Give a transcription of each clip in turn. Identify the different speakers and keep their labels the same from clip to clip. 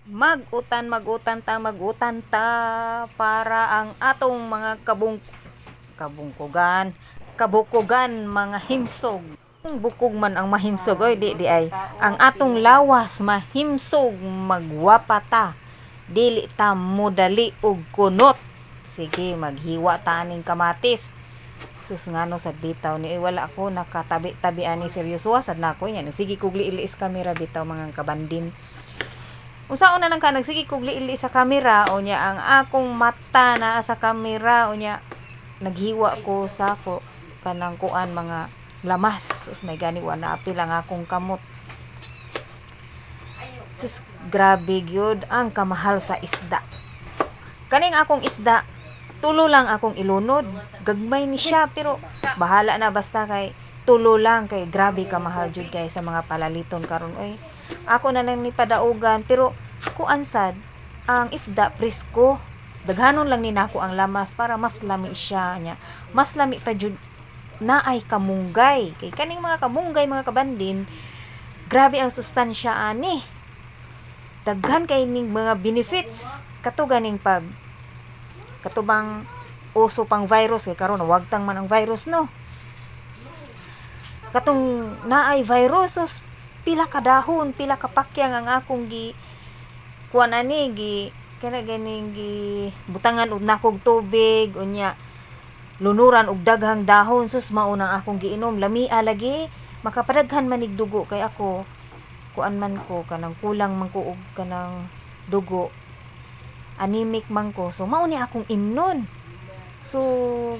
Speaker 1: Magutan ta para ang atong mga kabukugan mga himsog. Kung bukog man ang mahimsog oy di ay ang atong lawas mahimsog magwapa ta. Dili ta modali og kunot. Sige, maghiwa ta ning kamatis. Sus ngano sad bitaw ni wala ako nakatabi-tabi ani seryoso sad na ako nya. Sige kog liilis kamera bitaw mga kabandin. Unsaon na lang ka nagsige kog liili sa kamera o nya ang akong mata na sa kamera o nya naghiwa ko sa ko kanang kuan mga lamas. Sus may gani wala apil ang akong kamot. Sus grabe gyud ang kamahal sa isda. Kaning akong isda tulo lang akong ilunod. Gagmay ni siya pero bahala na basta kay tulo lang kay grabe kamahal jud kay sa mga palaliton karon oy. Ako na lang ni padaugan pero kuan sad ang isda presko. Daghanon lang ni nako ang lamas para mas lami siya nya. Mas lami pa jud naay kamunggay. Kay kaning mga kamunggay mga kabandin, grabe ang sustansya ani. Daghan kay ning mga benefits katugan ning katubang uso pang virus kay karon wagtang man ang virus no. Katong naay virus pila ka dahon, pila ka pakyang ang akong kuan ani kana ganing butangan og nakog tubig unya lunuran og daghang dahon sus mao nang akong giinom lamia lagi makapadaghan manig dugo kay ako kuan man ko kanang kulang man ko og kanang dugo anemic man ko so mao ni akong imnon. So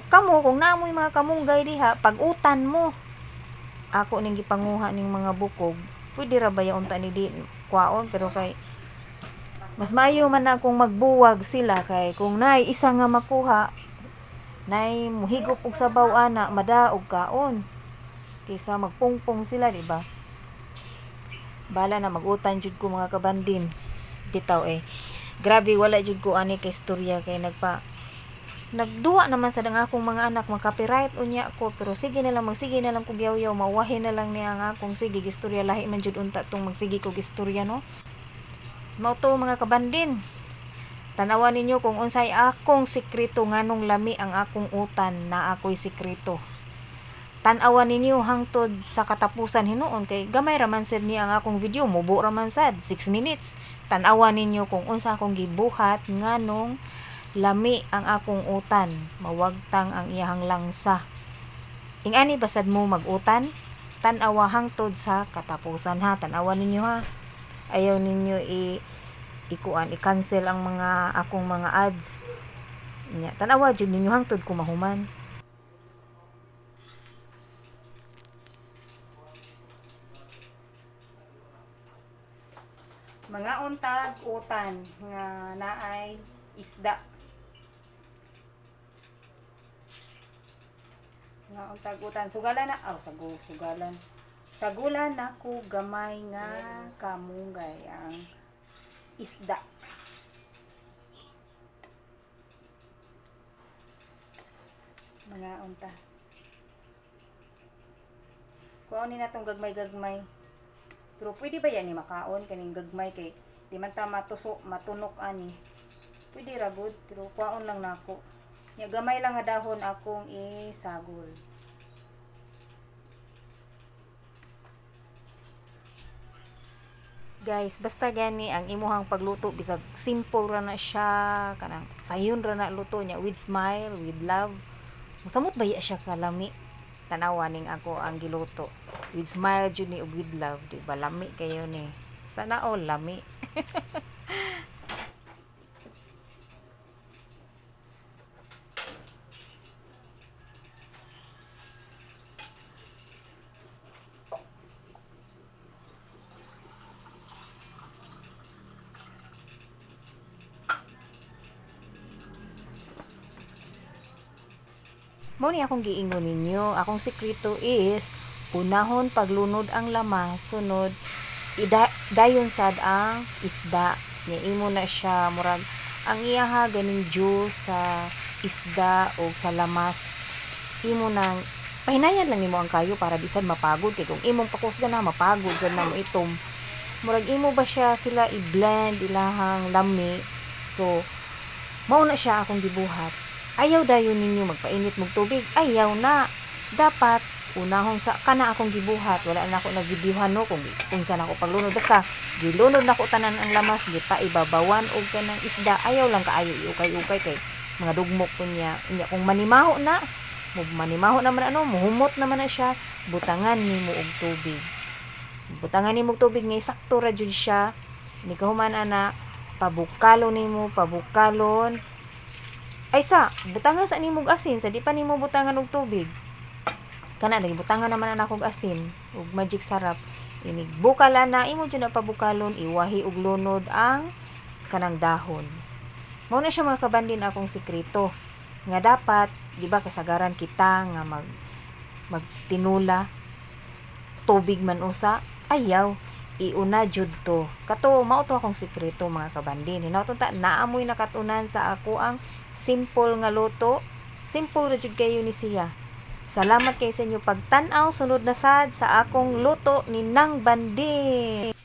Speaker 1: kamo kung naamoy mga kamunggay diha pag-utan mo ako ning gipanguha ning mga bukog pwede ra ba yaon ta ni di kwaon pero kay mas maayo man na akong magbuwag sila kay kung nay isa nga makuha nay muhigop og sabaw ana madaog kaon kaysa magpungpong sila di ba. Bala na magutan jud ko mga kabandin bitaw grabe wala jud ko ani kay istorya kay nagduwa naman sa dang akong mga anak maka-copyright unya ko pero sige na lang magsige na lang kog yaw-yaw mauwahin na lang niya ang akong sige istorya lahi man jud unta tong magsige kog istorya no. Mao to mga kabandin tanawan ninyo kung unsay akong sikreto nganong lami ang akong utan na ako'y sikreto. Tan-awan ninyo hangtod sa katapusan hinuon kay gamay ra man sad ni ang akong video mubo ra man sad 6 minutes. Tan-awan ninyo kung unsa akong gibuhat nganong lami ang akong utan mawagtang ang iyahang langsa. Ingani basad mo magutan tan-awa hangtod sa katapusan ha. Tan-awan ninyo ha. Ayaw ninyo i-cancel ang mga akong mga ads. Nya tan-awa jud ninyo hangtod ko mahuman. Mga untag utan nga naay isda. Nga untag utan sugalan na sugalan. Sagulan nako gamay nga kamunggay ang isda. Mga unta. Kuha ni natong gagmay-gagmay. Pero pwede ba yan ni makaon kaning gagmay kay di man ta matunok ani. Pwede ra gud pero kuhaon lang nako. Nya gamay lang nga dahon akong isagol. Guys, basta gani ang imuhang pagluto bisag simple ra na siya kanang sayon ra na luto niya with smile, with love. Musamot baya siya kalami. Tanawa ning ako ang giluto. With smile jud ni with love, di ba lami kayo ni. Sana all lami. Mao ni akong giingon ninyo, akong sekreto is unahon paglunod ang lamas, sunod dayon sad ang isda. Nya imo na siya murag ang iyaha ganing juice sa isda o sa lamas. Imo nang pahinayan lang nimo ang kayo para bisan mapagod kay kung imong pakusgan na mapagod sad na mo itom. murag imo ba siya sila i-blend ilahang lami. So mao na siya akong gibuhat. Ayaw dayon ninyo magpainit mog tubig, ayaw na. Dapat unahon sa kana akong gibuhat, wala na ako nagvideohan no kung saan ako paglunod. Basta gilunod na ko tanan ang lamas, gipaibabawan og kanang isda. Ayaw lang kaayo iukay-ukay kay mga dugmok ko niya. Kung manimaho na, naman muhumot naman na siya, butangan nimo og tubig. Butangan nimo og tubig nga sakto ra jud siya. Ni kahuman ana pabukalon nimo, pabukalon. Ay butangan sa nimo og asin, sa di pa nimo butangan og tubig. Kana lagi butangan naman ana kog asin ug magic sarap. Inig bukala na imo jud na pabukalon, iwahi og lunod ang kanang dahon. Mao na siya mga kabandin akong sikreto nga dapat di ba kasagaran kita nga magtinula tubig man usa, ayaw iuna jud to. Kato mao to akong sikreto mga kabandin. Hinawton ta naamoy nakatunan sa ako ang simple nga luto. Simple ra jud kayo ni siya. Salamat kay sa inyo pagtan-aw. Sunod na sad sa akong luto ni Nang Banding.